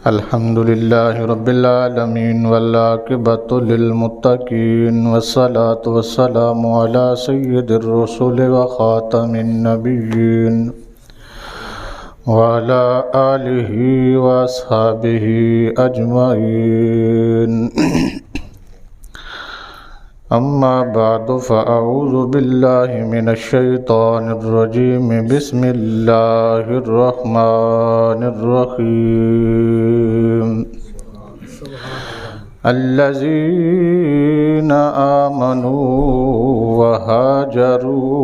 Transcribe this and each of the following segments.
الحمد لله رب العالمين والعاقبة للمتقين والصلاة والسلام على سيد الرسل وخاتم النبيين وعلى آله وأصحابه أجمعين أما بعد فأعوذ بالله من الشيطان الرجيم بسم الله الرحمن الرحيم الذين آمنوا وهاجروا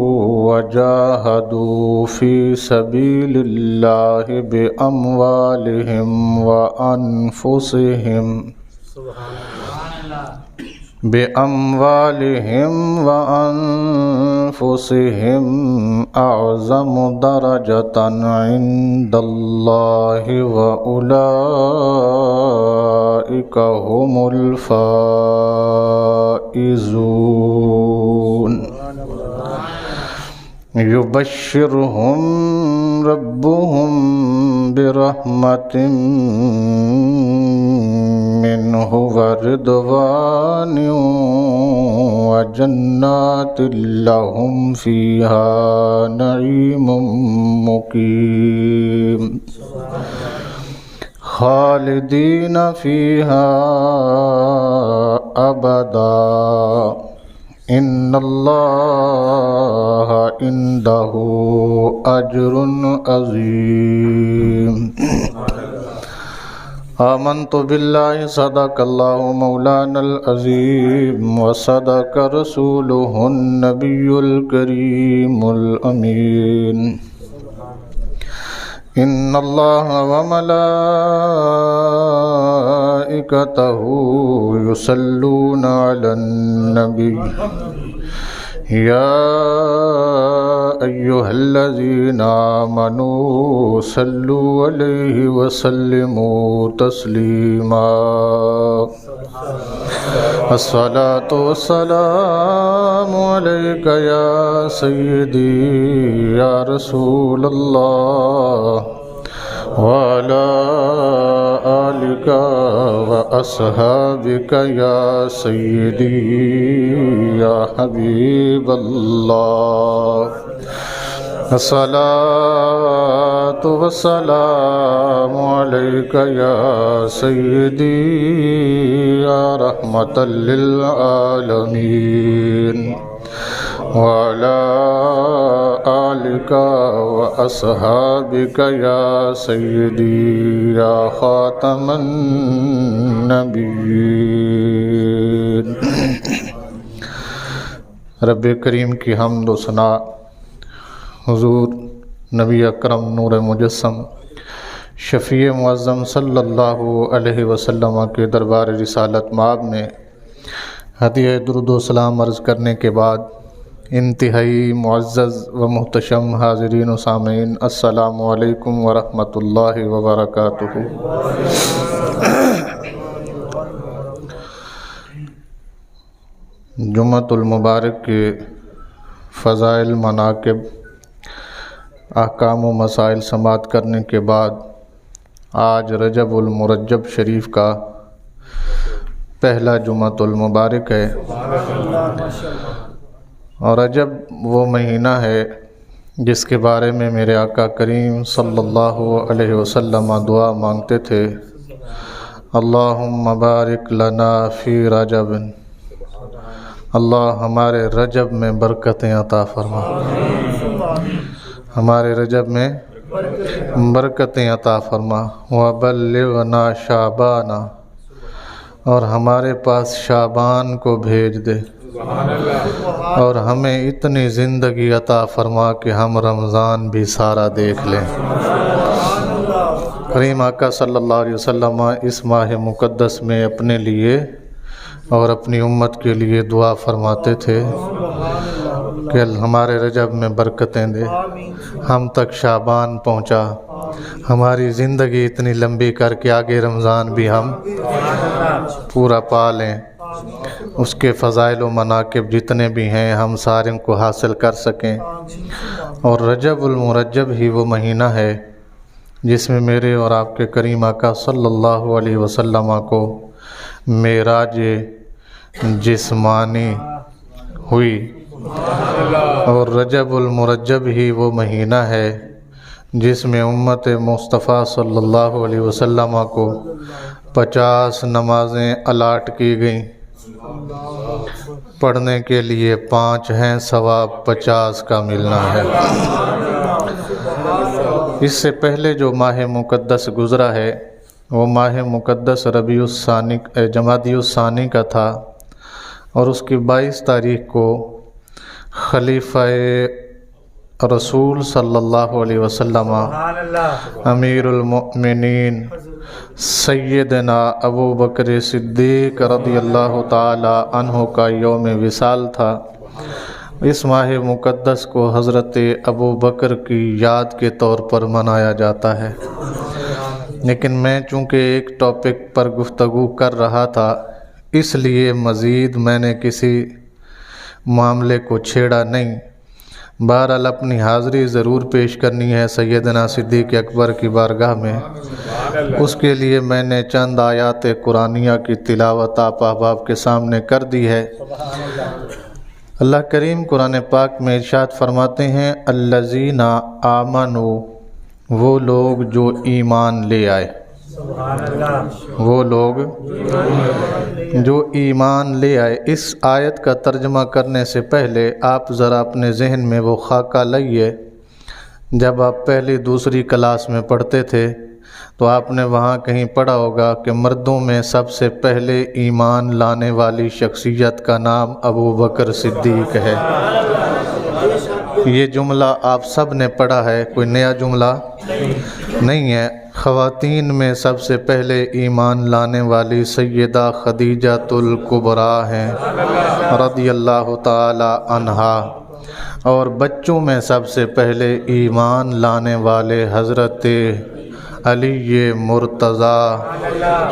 وجاهدوا في سبيل الله بأموالهم وأنفسهم أعظم درجة عند الله وأولئك هم الفائزون يبشرهم ربهم برحمة منه ورضوان وجنات لهم فيها نعيم مقيم خالدين فيها أبدا إن الله عنده أجر عظيم آمنت بالله صدق الله مولانا العظيم وصدق رسوله النبي الكريم الأمين إن الله وملائكته يصلون على النبي يا أيها الذين آمنوا صلوا عليه وسلموا تسليما الصلاة والسلام عليك يا سيدي يا رسول الله وعلى آلك وأصحابك يا سيدي يا حبيب الله الصلاة والسلام عليك يا سيدي يا رحمة للعالمين وعلى آلك وأصحابك يا سيدي يا خاتم النبيين رب کریم کی حمد و ثنا حضور نبی اکرم نور مجسم شفیع معظم صلی اللہ علیہ وسلم کے دربار رسالت مآب میں ہدیہ درود و سلام عرض کرنے کے بعد انتہائی معزز و محتشم حاضرین و سامعین السلام علیکم ورحمۃ اللہ وبرکاتہ۔ جمعۃ المبارک کے فضائل، مناقب، احکام و مسائل سماعت کرنے کے بعد آج رجب المرجب شریف کا پہلا جمعۃ المبارک ہے، اور رجب وہ مہینہ ہے جس کے بارے میں میرے آقا کریم صلی اللہ علیہ وسلم دعا مانگتے تھے، اللہم بارک لنا فی رجب، اللہ ہمارے رجب میں برکتیں عطا فرما، ہمارے رجب میں برکتیں عطا فرما، وبلغنا شعبان، اور ہمارے پاس شعبان کو بھیج دے، اور ہمیں اتنی زندگی عطا فرما کہ ہم رمضان بھی سارا دیکھ لیں۔ کریم آقا صلی اللہ علیہ وسلم اس ماہ مقدس میں اپنے لیے اور اپنی امت کے لیے دعا فرماتے تھے کہ ہمارے رجب میں برکتیں دے، ہم تک شعبان پہنچا، ہماری زندگی اتنی لمبی کر کے آگے رمضان بھی ہم پورا پا لیں، اس کے فضائل و مناقب جتنے بھی ہیں ہم سارے کو حاصل کر سکیں۔ اور رجب المرجب ہی وہ مہینہ ہے جس میں میرے اور آپ کے کریم آقا صلی اللہ علیہ وسلم کو معراج جسمانی ہوئی، اور رجب المرجب ہی وہ مہینہ ہے جس میں امت مصطفیٰ صلی اللہ علیہ وسلم کو 50 نمازیں الاٹ کی گئیں، پڑھنے کے لیے 5 ہیں، ثواب 50 کا ملنا ہے۔ اس سے پہلے جو ماہ مقدس گزرا ہے وہ ماہ مقدس ربیع الثانی جمادی الثانی کا تھا، اور اس کی 22 تاریخ کو خلیفہ رسول صلی اللہ علیہ وسلم امیر المؤمنین سیدنا ابو بکر صدیق رضی اللہ تعالی عنہ کا یوم وصال تھا۔ اس ماہ مقدس کو حضرت ابو بکر کی یاد کے طور پر منایا جاتا ہے، لیکن میں چونکہ ایک ٹاپک پر گفتگو کر رہا تھا اس لیے مزید میں نے کسی معاملے کو چھیڑا نہیں۔ بہرحال اپنی حاضری ضرور پیش کرنی ہے سیدنا صدیق اکبر کی بارگاہ میں، اس کے لیے میں نے چند آیات قرآنیہ کی تلاوت آپ احباب کے سامنے کر دی ہے۔ اللہ کریم قرآن پاک میں ارشاد فرماتے ہیں الذین آمنوا، وہ لوگ جو ایمان لے آئے، وہ لوگ جو ایمان لے آئے۔ اس آیت کا ترجمہ کرنے سے پہلے آپ ذرا اپنے ذہن میں وہ خاکہ لائیے، جب آپ پہلی دوسری کلاس میں پڑھتے تھے تو آپ نے وہاں کہیں پڑھا ہوگا کہ مردوں میں سب سے پہلے ایمان لانے والی شخصیت کا نام ابو بکر صدیق ہے۔ یہ جملہ آپ سب نے پڑھا ہے، کوئی نیا جملہ نہیں ہے۔ خواتین میں سب سے پہلے ایمان لانے والی سیدہ خدیجۃ الکبریٰ ہیں رضی اللہ تعالی عنہا، اور بچوں میں سب سے پہلے ایمان لانے والے حضرت علی مرتضیٰ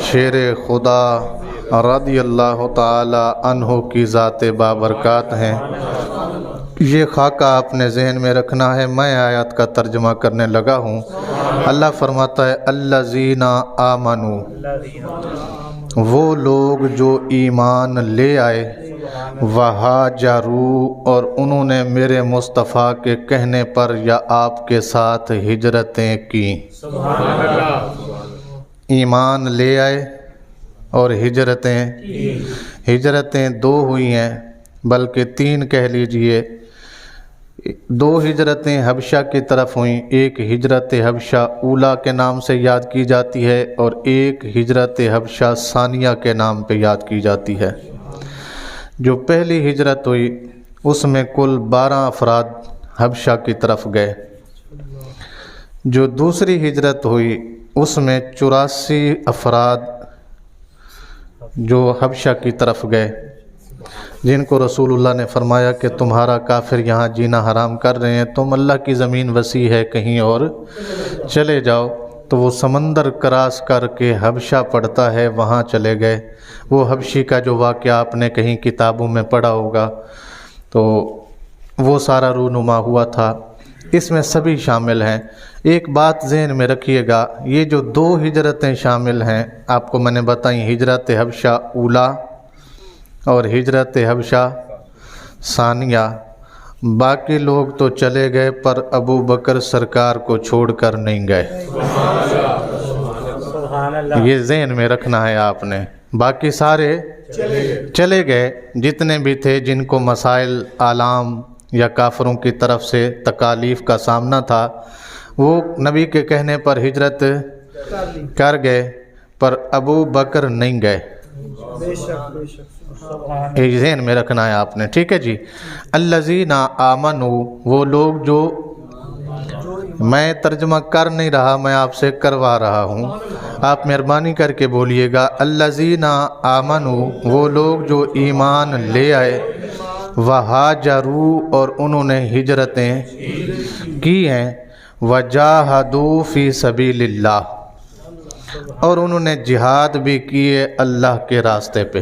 شیر خدا رضی اللہ تعالی عنہ کی ذات بابرکات ہیں۔ یہ خاکہ آپ نے ذہن میں رکھنا ہے۔ میں آیات کا ترجمہ کرنے لگا ہوں۔ اللہ فرماتا ہے الذین آمنوا، وہ لوگ جو ایمان لے آئے، وہاجروا، اور انہوں نے میرے مصطفیٰ کے کہنے پر یا آپ کے ساتھ ہجرتیں کی۔ ایمان لے آئے اور ہجرتیں 2 ہوئی ہیں، بلکہ 3 کہہ لیجئے۔ 2 ہجرتیں حبشہ کی طرف ہوئیں، ایک ہجرت حبشہ اولیٰ کے نام سے یاد کی جاتی ہے، اور ایک ہجرت حبشہ ثانیہ کے نام پہ یاد کی جاتی ہے۔ جو پہلی ہجرت ہوئی اس میں کل 12 افراد حبشہ کی طرف گئے۔ جو دوسری ہجرت ہوئی اس میں 84 افراد جو حبشہ کی طرف گئے، جن کو رسول اللہ نے فرمایا کہ تمہارا کافر یہاں جینا حرام کر رہے ہیں، تم اللہ کی زمین وسیع ہے کہیں اور چلے جاؤ۔ تو وہ سمندر کراس کر کے حبشہ پڑتا ہے، وہاں چلے گئے۔ وہ حبشی کا جو واقعہ آپ نے کہیں کتابوں میں پڑھا ہوگا، تو وہ سارا رونما ہوا تھا۔ اس میں سبھی شامل ہیں۔ ایک بات ذہن میں رکھیے گا، یہ جو 2 ہجرتیں شامل ہیں آپ کو میں نے بتائیں، ہجرت حبشہ اولیٰ اور ہجرت حبشہ ثانیہ، باقی لوگ تو چلے گئے پر ابو بکر سرکار کو چھوڑ کر نہیں گئے۔ یہ ذہن میں رکھنا ہے آپ نے۔ باقی سارے چلے گئے، جتنے بھی تھے جن کو مسائل عالم یا کافروں کی طرف سے تکالیف کا سامنا تھا، وہ نبی کے کہنے پر ہجرت کر گئے، پر ابو بکر نہیں گئے۔ یہ ذہن میں رکھنا ہے آپ نے، ٹھیک ہے جی۔ الذین آمنوا، وہ لوگ جو، میں ترجمہ کر نہیں رہا، میں آپ سے کروا رہا ہوں، آپ مہربانی کر کے بولیے گا۔ الذین آمنوا، وہ لوگ جو ایمان لے آئے، وہاجروا، اور انہوں نے ہجرتیں کی ہیں، وجاہدوا فی سبیل اللہ، اور انہوں نے جہاد بھی کیے اللہ کے راستے پہ،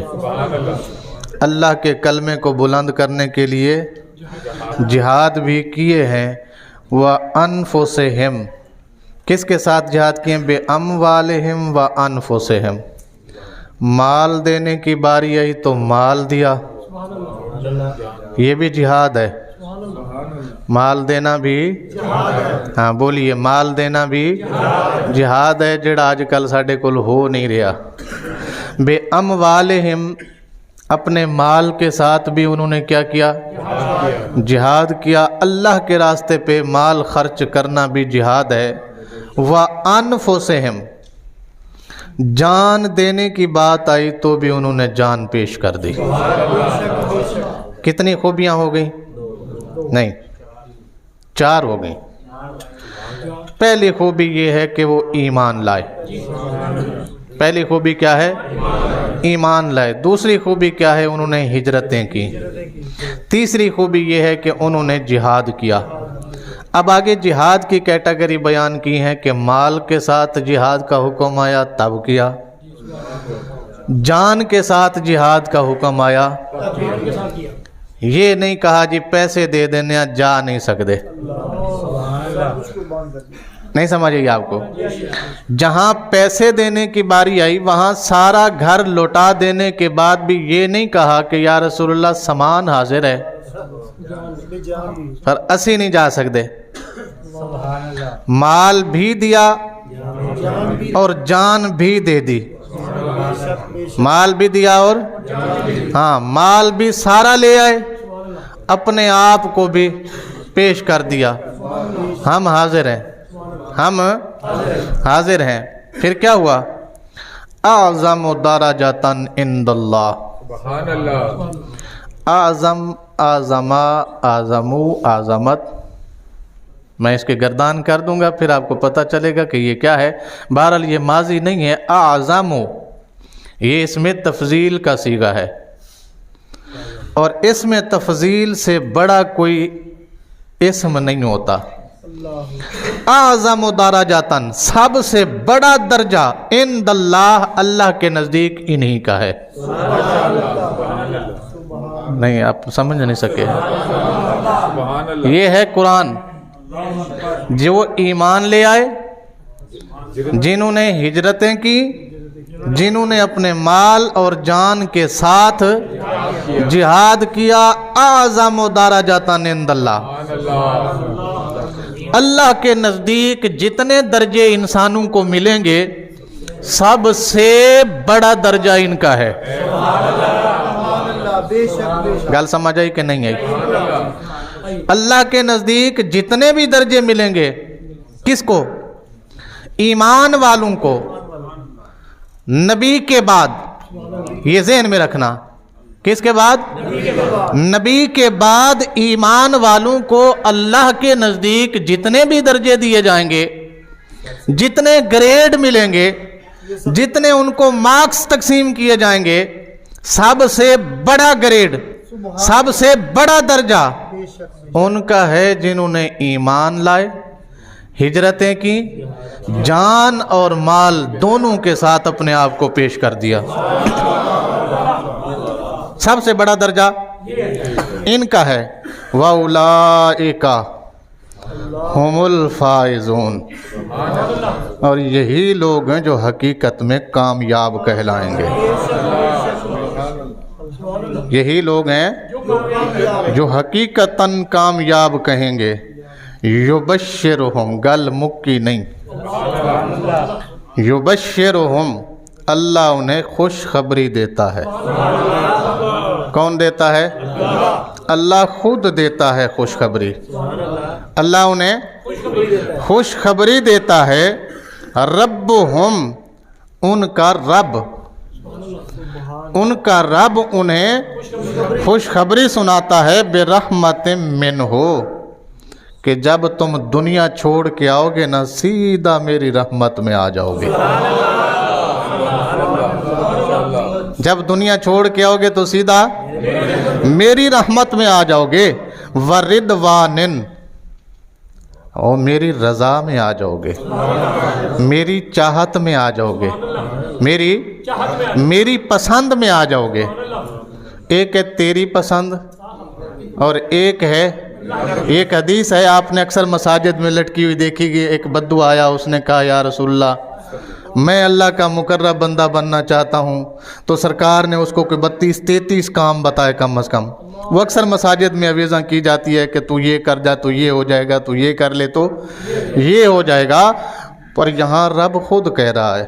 اللہ کے کلمے کو بلند کرنے کے لیے جہاد بھی کیے ہیں۔ وَأَنفُسِهِمْ، کس کے ساتھ جہاد کیے؟ بے اموالہم و انفسہم، مال دینے کی باری آئی تو مال دیا، یہ بھی جہاد ہے۔ مال دینا بھی، ہاں بولیے، مال دینا بھی جہاد ہے، جڑا آج کل ساڑھے کل ہو نہیں رہا۔ بے اموالہم، اپنے مال کے ساتھ بھی انہوں نے کیا کیا؟ جہاد کیا۔ اللہ کے راستے پہ مال خرچ کرنا بھی جہاد ہے۔ وَأَنفُسِهِمْ، جان دینے کی بات آئی تو بھی انہوں نے جان پیش کر دی۔ کتنی خوبیاں ہو گئی؟ نہیں، 4 ہو گئی۔ پہلی خوبی یہ ہے کہ وہ ایمان لائے۔ پہلی خوبی کیا ہے؟ ایمان لائے۔ دوسری خوبی کیا ہے؟ انہوں نے ہجرتیں کی۔ تیسری خوبی یہ ہے کہ انہوں نے جہاد کیا۔ اب آگے جہاد کی کیٹیگری بیان کی ہے کہ مال کے ساتھ جہاد کا حکم آیا تب کیا، جان کے ساتھ جہاد کا حکم آیا، یہ نہیں کہا جی پیسے دے دینے جا نہیں سکتے۔ نہیں سمجھ آئی آپ کو؟ جہاں پیسے دینے کی باری آئی وہاں سارا گھر لوٹا دینے کے بعد بھی یہ نہیں کہا کہ یا رسول اللہ سامان حاضر ہے پر اسی نہیں جا سکتے۔ مال بھی دیا اور جان بھی دے دی۔ مال بھی دیا اور ہاں مال بھی سارا لے آئے، اپنے آپ کو بھی پیش کر دیا، ہم حاضر ہیں، ہم حاضر ہیں۔ پھر کیا ہوا؟ اعظم درجۃ عند اللہ، سبحان اللہ، اعظم، اعظما، اعظمو، اعظمت، میں اس کے گردان کر دوں گا پھر آپ کو پتہ چلے گا کہ یہ کیا ہے۔ بہرحال یہ ماضی نہیں ہے، اعظمو یہ اس میں تفضیل کا صیغہ ہے، اور اس میں تفضیل سے بڑا کوئی اسم نہیں ہوتا۔ اعظم درجاتن، سب سے بڑا درجہ عند اللہ، اللہ کے نزدیک انہی کا ہے۔ نہیں آپ سمجھ نہیں سکے، سبحان اللہ، یہ ہے قرآن۔ جو ایمان لے آئے، جنہوں نے ہجرتیں کی، جنہوں نے اپنے مال اور جان کے ساتھ جہاد کیا، اعظم درجات عند اللہ، اللہ کے نزدیک جتنے درجے انسانوں کو ملیں گے سب سے بڑا درجہ ان کا ہے۔ گل سمجھ آئی کہ نہیں آئی؟ اللہ کے نزدیک جتنے بھی درجے ملیں گے، کس کو؟ ایمان والوں کو، نبی کے بعد، یہ ذہن میں رکھنا، کس کے بعد؟ نبی کے بعد ایمان والوں کو اللہ کے نزدیک جتنے بھی درجے دیے جائیں گے، جتنے گریڈ ملیں گے، جتنے ان کو مارکس تقسیم کیے جائیں گے، سب سے بڑا گریڈ، سب سے بڑا درجہ ان کا ہے جنہوں نے ایمان لائے، ہجرتیں کی، جان اور مال دونوں کے ساتھ اپنے آپ کو پیش کر دیا۔ سب سے بڑا درجہ ان کا ہے۔ وَأُولَئِكَ هُمُ الْفَائِزُونَ، اور یہی لوگ ہیں جو حقیقت میں کامیاب کہلائیں گے۔ یہی لوگ ہیں جو حقیقتاً کامیاب کہیں گے۔ یبشرہم، گل مکی نہیں، یبشرہم، اللہ انہیں خوشخبری دیتا ہے۔ کون دیتا ہے؟ اللہ خود دیتا ہے خوشخبری۔ اللہ انہیں خوشخبری دیتا ہے۔ ربہم، ان کا رب، ان کا رب انہیں خوشخبری سناتا ہے برحمت منہ، کہ جب تم دنیا چھوڑ کے آؤ گے نا سیدھا میری رحمت میں آ جاؤ گے۔ جب دنیا چھوڑ کے آؤ گے تو سیدھا میری رحمت میں آ جاؤ گے۔ وردوانن، اور میری رضا میں آ جاؤ گے، میری چاہت میں آ جاؤ گے، میری پسند میں آ جاؤ گے۔ ایک ہے تیری پسند اور ایک ہے ایک حدیث ہے آپ نے اکثر مساجد میں لٹکی ہوئی دیکھی گی، ایک بدو آیا، اس نے کہا یا رسول اللہ میں اللہ کا مقرب بندہ بننا چاہتا ہوں، تو سرکار نے اس کو کوئی 32-33 کام بتائے کم از کم۔ وہ اکثر مساجد میں عویزاں کی جاتی ہے کہ تو یہ کر جا تو یہ ہو جائے گا، تو یہ کر لے تو یہ ہو جائے گا، پر یہاں رب خود کہہ رہا ہے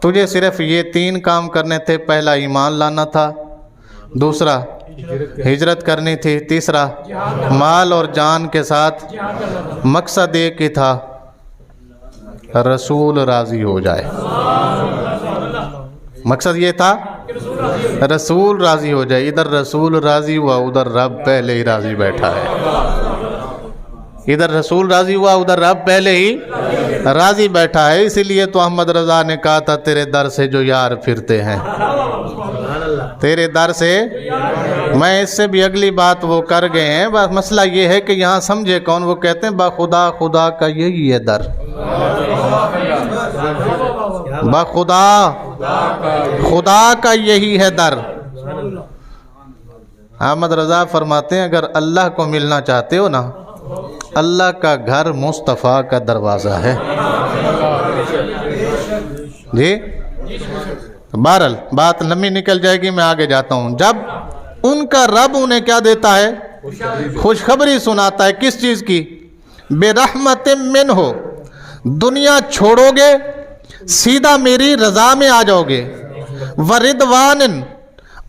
تجھے صرف یہ 3 کام کرنے تھے۔ پہلا ایمان لانا تھا، دوسرا ہجرت کرنی تھی، تیسرا مال اور جان کے ساتھ مقصد ایک ہی تھا، رسول راضی ہو جائے۔ مقصد یہ تھا رسول راضی ہو جائے۔ ادھر رسول راضی ہوا، ادھر رب پہلے ہی راضی بیٹھا ہے۔ ادھر رسول راضی ہوا، ادھر رب پہلے ہی راضی بیٹھا ہے۔ اسی لیے تو احمد رضا نے کہا تھا تیرے در سے جو یار پھرتے ہیں، تیرے در سے۔ میں اس سے بھی اگلی بات وہ کر گئے ہیں، بس مسئلہ یہ ہے کہ یہاں سمجھے کون؟ وہ کہتے ہیں با خدا، خدا کا یہی ہے در، با خدا، خدا کا یہی ہے در۔ احمد رضا فرماتے ہیں اگر اللہ کو ملنا چاہتے ہو نا، اللہ کا گھر مصطفیٰ کا دروازہ ہے۔ جی بہرحال بات لمبی نکل جائے گی، میں آگے جاتا ہوں۔ جب ان کا رب انہیں کیا دیتا ہے؟ خوشخبری سناتا ہے، کس چیز کی؟ بے رحمت من ہو، دنیا چھوڑو گے سیدھا میری رضا میں آ جاؤ گے، وردوان،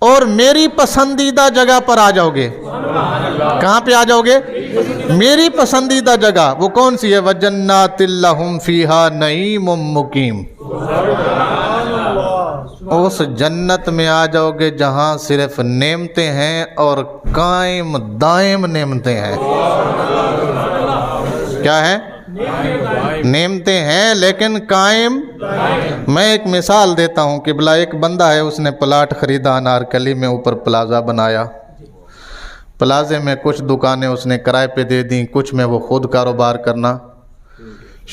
اور میری پسندیدہ جگہ پر آ جاؤ گے۔ کہاں پہ آ جاؤ گے؟ میری پسندیدہ جگہ۔ وہ کون سی ہے؟ وَجَنَّاتٍ لَّهُمْ فِيهَا نَعِيمٌ مُقِيمٌ۔ اس جنت میں آ جاؤ گے جہاں صرف نعمتیں ہیں اور قائم دائم نعمتیں ہیں۔ کیا ہے؟ نعمتیں ہیں لیکن قائم۔ میں ایک مثال دیتا ہوں کہ بلا ایک بندہ ہے، اس نے پلاٹ خریدا انارکلی میں، اوپر پلازا بنایا۔ پلازے میں کچھ دکانیں اس نے کرائے پہ دے دیں، کچھ میں وہ خود کاروبار کرنا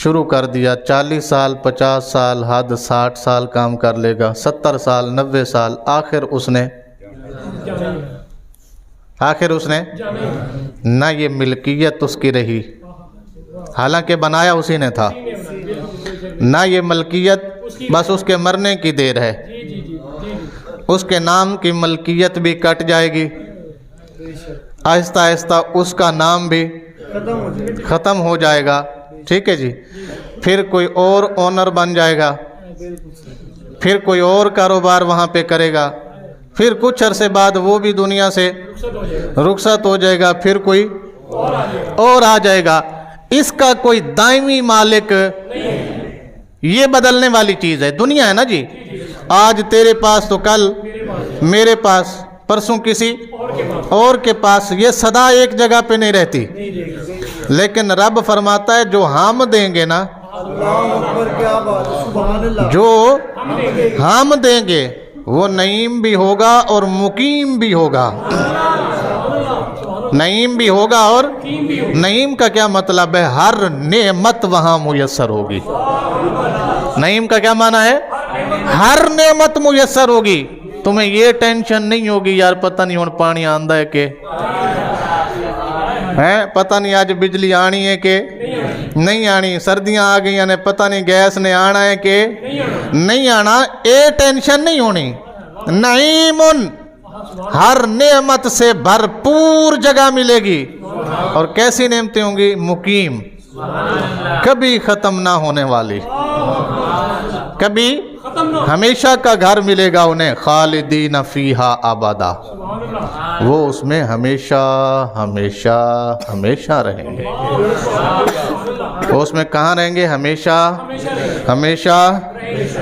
شروع کر دیا۔ 40 سال، 50 سال، حد 60 سال کام کر لے گا، 70 سال، 90 سال، آخر اس نے نہ یہ ملکیت اس کی رہی، حالانکہ بنایا اسی نے تھا، نہ یہ ملکیت، بس اس کے مرنے کی دیر ہے، اس کے نام کی ملکیت بھی کٹ جائے گی، آہستہ آہستہ اس کا نام بھی ختم ہو جائے گا، ٹھیک ہے جی۔ پھر کوئی اور اونر بن جائے گا، پھر کوئی اور کاروبار وہاں پہ کرے گا، پھر کچھ عرصے بعد وہ بھی دنیا سے رخصت ہو جائے گا، پھر کوئی اور آ جائے گا۔ اس کا کوئی دائمی مالک، یہ بدلنے والی چیز ہے، دنیا ہے نا جی۔ آج تیرے پاس تو کل میرے پاس، پرسوں کسی اور کے پاس، یہ سدا ایک جگہ پہ نہیں رہتی۔ لیکن رب فرماتا ہے جو ہم دیں گے نا، جو ہم دیں گے وہ نعیم بھی ہوگا اور مقیم بھی ہوگا۔ نعیم بھی ہوگا اور نعیم کا کیا مطلب ہے؟ ہر نعمت وہاں میسر ہوگی۔ نعیم کا کیا معنی ہے؟ ہر نعمت میسر ہوگی، تمہیں یہ ٹینشن نہیں ہوگی یار پتہ نہیں ہوں پانی آندا ہے کہ پتہ نہیں آج بجلی آنی ہے کہ نہیں آنی، سردیاں آ گئی نے پتہ نہیں گیس نے آنا ہے کہ نہیں آنا، یہ ٹینشن نہیں ہونی۔ نعیم، ہر نعمت سے بھرپور جگہ ملے گی، اور کیسی نعمتیں ہوں گی؟ مقیم، کبھی ختم نہ ہونے والی، کبھی ہمیشہ کا گھر ملے گا انہیں، خالدین فیہا ابدا، وہ اس میں ہمیشہ ہمیشہ ہمیشہ رہیں گے۔ وہ اس میں کہاں رہیں گے؟ ہمیشہ ہمیشہ۔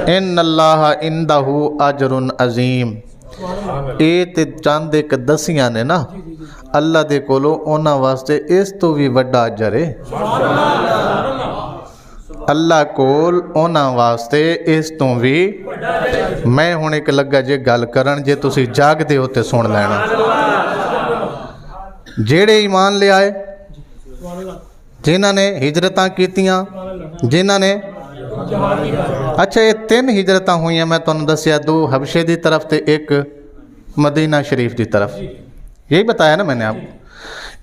ان اللہ عندہ اجر عظیم، تے چاند ایک دسیاں نے نا اللہ دے کولو انہاں واسطے اس تو بھی وڈا اجر ہے۔ اللہ کول انہاں واسطے اس تو بھی۔ میں ہن ایک لگا جے گل کرن، جے تسی جاگ دے ہو تے سن لینا۔ جیڑے ایمان لے آئے، جنہاں نے ہجرتاں کیتیاں، جنہاں نے اچھا یہ 3 ہجرتاں ہوئی ہیں، میں تانوں دسیا 2 حبشے دی طرف تے ایک مدینہ شریف دی طرف، یہی بتایا نا میں نے آپ۔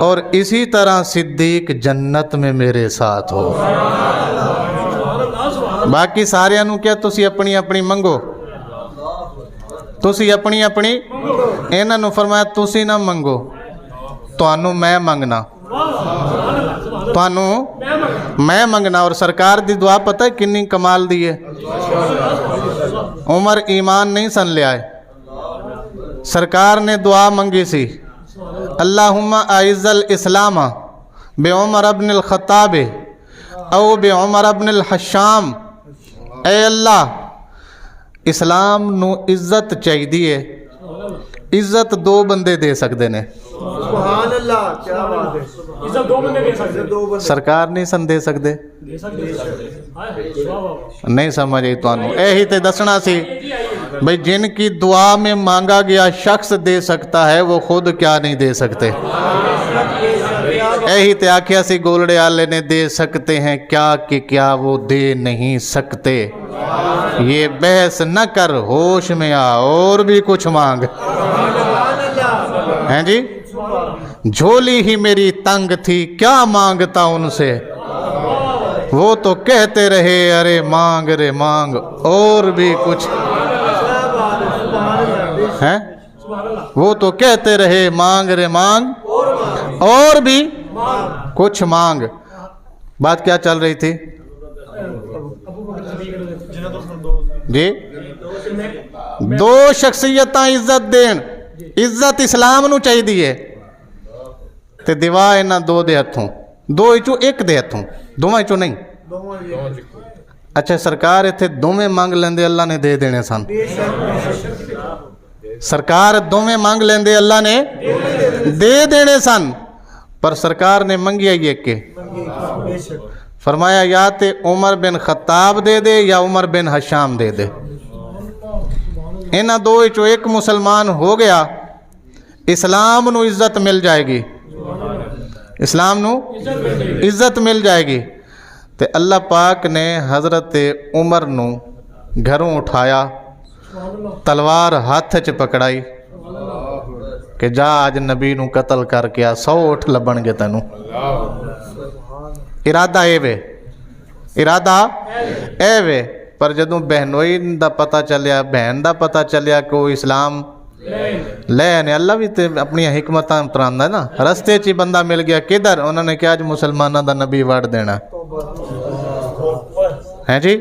اور اسی طرح صدیق جنت میں میرے ساتھ ہو۔ باقی ساریاں نو کیا تسی اپنی اپنی منگو، تسی اپنی اپنی، انہاں نو فرمایا تسی نہ منگو، تانوں میں منگنا، تانوں میں منگنا۔ اور سرکار دی دعا پتہ ہے کنی کمال دی ہے؟ عمر ایمان نہیں سن لیا ہے، سرکار نے دعا منگی سی، اللہم اعز الاسلام بعمر ابن الخطاب او بعمر ابن الحشام، اے اللہ اسلام نو عزت چاہی دیئے، عزت دو بندے دے سکتے نے، سبحان اللہ، کیا بات ہے، عزت دو بندے دے سکتے ہیں، دو بندے سرکار نہیں سن دے سکتے، دے سکتے ہیں۔ نہیں سمجھ آئی تو آنو ایہی تے دسنا سی بھئی جن کی دعا میں مانگا گیا شخص دے سکتا ہے وہ خود کیا نہیں دے سکتے، ایہی تے آکھیا سی گولڑے آلے نے دے سکتے ہیں کیا کہ کیا وہ دے نہیں سکتے، یہ بحث نہ کر ہوش میں آ اور بھی کچھ مانگ، ہیں جی جھولی ہی میری تنگ تھی کیا مانگتا ان سے، وہ تو کہتے رہے ارے مانگ رے مانگ اور بھی کچھ ہیں، وہ تو کہتے رہے مانگ رے مانگ اور بھی کچھ مانگ۔ بات کیا چل رہی تھی جی؟ دو شخصیتاں عزت دین، عزت اسلام نو چاہی دیئے تے دیوا اینا دو دے ہتھوں، دو ایچو ایک دے ہتھوں، دو ایچو نہیں۔ اچھا سرکار ایتھے دوویں مانگ لیندے اللہ نے دے دینے سن، سرکار دوویں مانگ لیندے اللہ نے دے دینے سن، پر سرکار نے منگیا یہ کہ فرمایا یا تے عمر بن خطاب دے دے یا عمر بن حشام دے دے، انہاں دو ایچو ایک مسلمان ہو گیا اسلام نو عزت مل جائے گی، اسلام نو عزت مل جائے گی۔ تے اللہ پاک نے حضرت عمر نو گھروں اٹھایا، تلوار ہاتھ چ پکڑائی کہ جا آج نبی نو قتل کر کے 100 اٹھ لبن گے تینوں، ارادہ اے وے، ارادہ اے وے، پر جدوں بہنوئی دا پتہ چلیا، بہن دا پتہ چلیا کہ وہ اسلام لے نے، اللہ بھی تے اپنی حکمتاں تراندا ہے نا، رستے چی بندہ مل گیا کدھر، انہوں نے کیا آج مسلمانہ دا نبی وڑ دینا ہیں جی،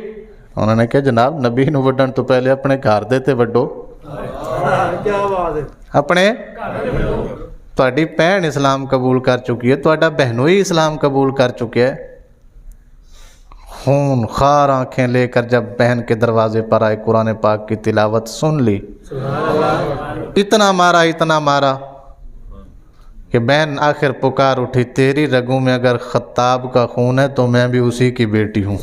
انہوں نے کہا جناب نبی نو وڈن تو پہلے اپنے گھر دے تے وڈو، کیا بات ہے، اپنے تہاڈی بہن اسلام قبول کر چکی ہے، تہاڈا بہنوئی اسلام قبول کر چکے ہے، خون خار آنکھیں لے کر جب بہن کے دروازے پر آئے قرآن پاک کی تلاوت سن لی، اتنا مارا کہ بہن آخر پکار اٹھی تیری رگوں میں اگر خطاب کا خون ہے تو میں بھی اسی کی بیٹی ہوں،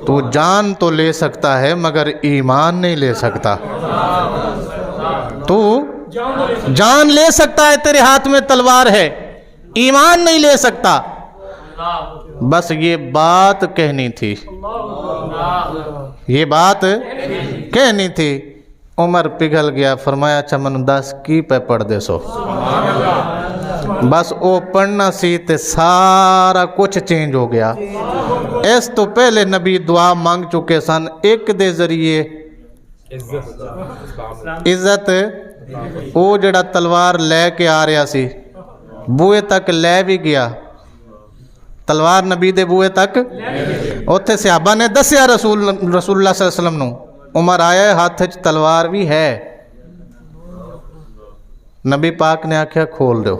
تو جان تو لے سکتا ہے مگر ایمان نہیں لے سکتا، تو جان لے سکتا ہے تیرے ہاتھ میں تلوار ہے، ایمان نہیں لے سکتا، بس یہ بات کہنی تھی، یہ بات کہنی تھی۔ عمر پگھل گیا، فرمایا اچھا من 10 کی پہ پڑھ دے سو، بس او پڑھنا سی تے سارا کچھ چینج ہو گیا۔ اس تو پہلے نبی دعا مانگ چکے سن، ایک دے ذریعے عزت، او جڑا تلوار لے کے آ رہا سی بوئے تک لے بھی گیا، تلوار نبی دے بوئے تک، اوتھے صحابہ نے دسیا رسول اللہ صلی اللہ علیہ وسلم نو، عمر آیا ہے ہاتھ چ تلوار بھی ہے، نبی پاک نے آکھیا کھول دو،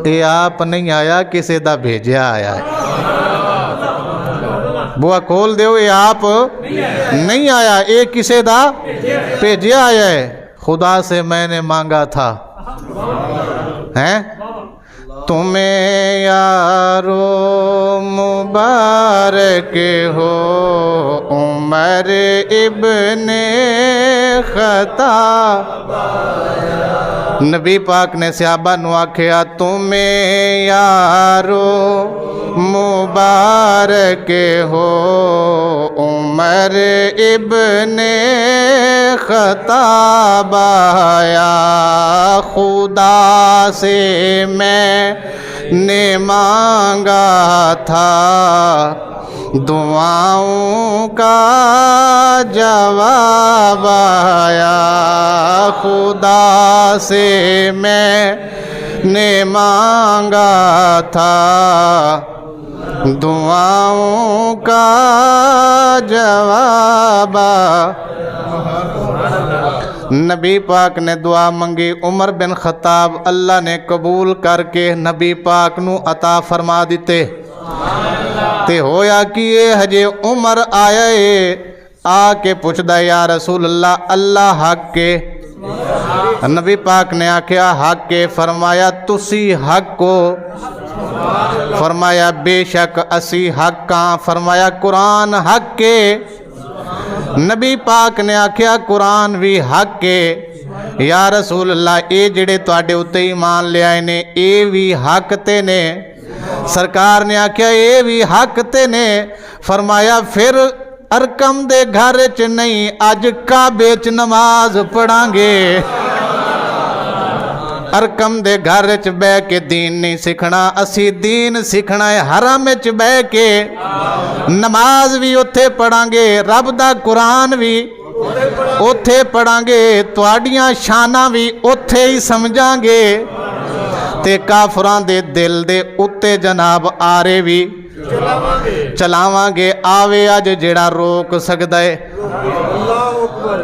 اے آپ نہیں آیا کسے دا بھیجیا آیا ہے، بوا کھول دیو، اے آپ نہیں آیا، اے کسے دا بھیجیا آیا ہے، خدا سے میں نے مانگا تھا، ہیں تمہیں یارو مبارک ہو عمر ابن خطاب، نبی پاک نے صحابہ نو آکھیا تمہیں یارو مبارک ہو عمر ابن خطاب آیا خدا سے میں نے مانگا تھا دعاؤں کا جواب آیا خدا سے میں نے مانگا تھا دعاؤں کا جواب نبی پاک نے دعا منگی عمر بن خطاب اللہ نے قبول کر کے نبی پاک نو عطا فرما دیتے تے ہویا کیے ہجے عمر آیا آ کے پوچھدا یا رسول اللہ اللہ حق کے نبی پاک نے آکھیا حق کے فرمایا تسی حق کو فرمایا بے شک اسی حق کہاں فرمایا قرآن حق کے نبی پاک نے آکھیا قرآن بھی حق کے یا رسول اللہ اے جڑے تواڈے اُتے ایمان لے آئے نے اے بھی حق تے نے سرکار نے آکھیا اے بھی حق تے نے فرمایا پھر ارکم دے گھر چ نہیں اج کعبے چ نماز پڑھاں گے ارکم دے گھر چ بہ کے دین نہیں سکھنا اسی دین سکھنا ہے حرم چ بہ کے نماز بھی اتھے پڑھاں گے رب دا قرآن بھی اتھے پڑھاں گے تواڈیاں شاناں بھی اتھے ہی سمجھاں گے تے کافراں دے دل دے اتے جناب آرے بھی چلاواں گے آوے اج جڑا روک سکدا ہے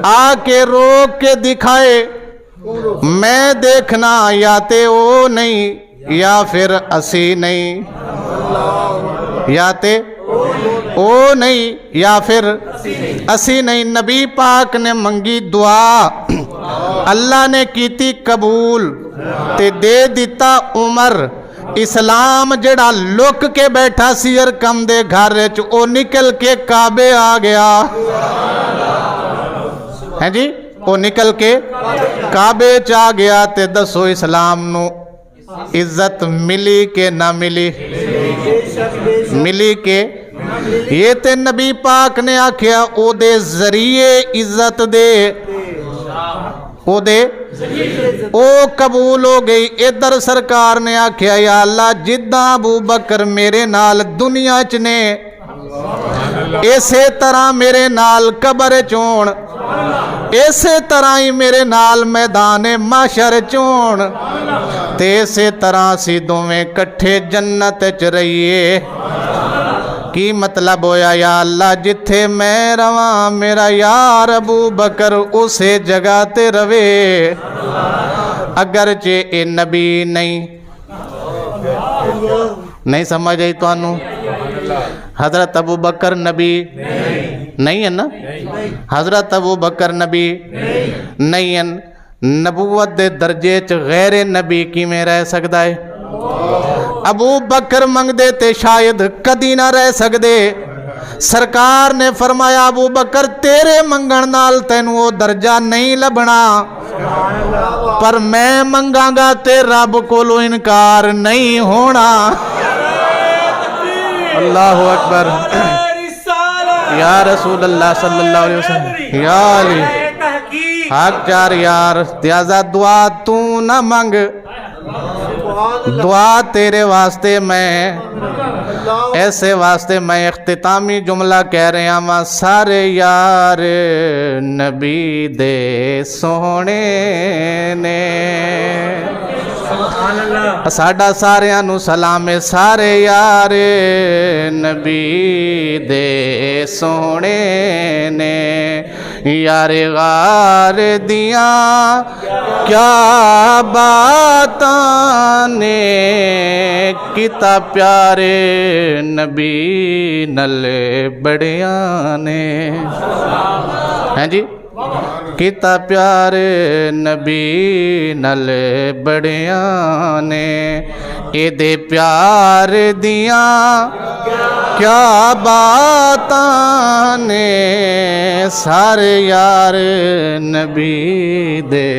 آ کے روک کے دکھائے میں دیکھنا یا تے او نہیں یا پھر اسی نہیں یا تے او نہیں یا پھر اسی نہیں نبی پاک نے منگی دعا اللہ نے کیتی قبول تے دے دیتا عمر اسلام جڑا لک کے بیٹھا سی ارکم دے گھر چ او نکل کے کعبے آ گیا ہیں جی او نکل کے کعبے چا گیا تے دسو اسلام نو عزت ملی کہ نہ ملی ملی کہ یہ تے نبی پاک نے آکھیا او دے ذریعے عزت دے او دے او قبول ہو گئی ادھر سرکار نے آکھیا یا اللہ جداں ابو بکر میرے نال دنیا چ نے اسی طرح میرے نال قبر چون اسی طرح ہی میرے نال میدان محشر چون تے اسی طرح سی دوویں کٹھے جنت چ رہیے کی مطلب ہویا یا اللہ جتھے میں رواں میرا یار ابو بکر اسے جگہ تے روے اگرچہ اے نبی نہیں سمجھ آئی تو انو حضرت ابو بکر نبی نہیں ہے نا حضرت ابو بکر نبی نہیں ہے نبوت دے درجے چ غیر نبی کی میں رہ سکتا ہے ابو بکر منگ دے تے شاید کدی نہ رہ سکدے سرکار نے فرمایا ابو بکر تیرے منگن نال تینوں وہ درجہ نہیں لبنا پر میں منگاں گا تے رب کولو انکار نہیں ہونا اللہ اکبر یا رسول اللہ صلی اللہ علیہ وسلم یا علی حق چار یار تیازہ دعا تو نہ منگ دعا تیرے واسطے میں ایسے واسطے میں اختتامی جملہ کہہ رہے ہیں سارے یار نبی دے سونے نے ساڈا ساریاں نو سلام سارے یار نبی دے سونے نے یار غار دیاں کیا باتاں نے کتا پیارے نبی نل بڑیاں نے ہیں جی کتا پیارے نبی نل بڑیاں نے اے دے پیار دیاں کیا باتاں نے سارے یار نبی دے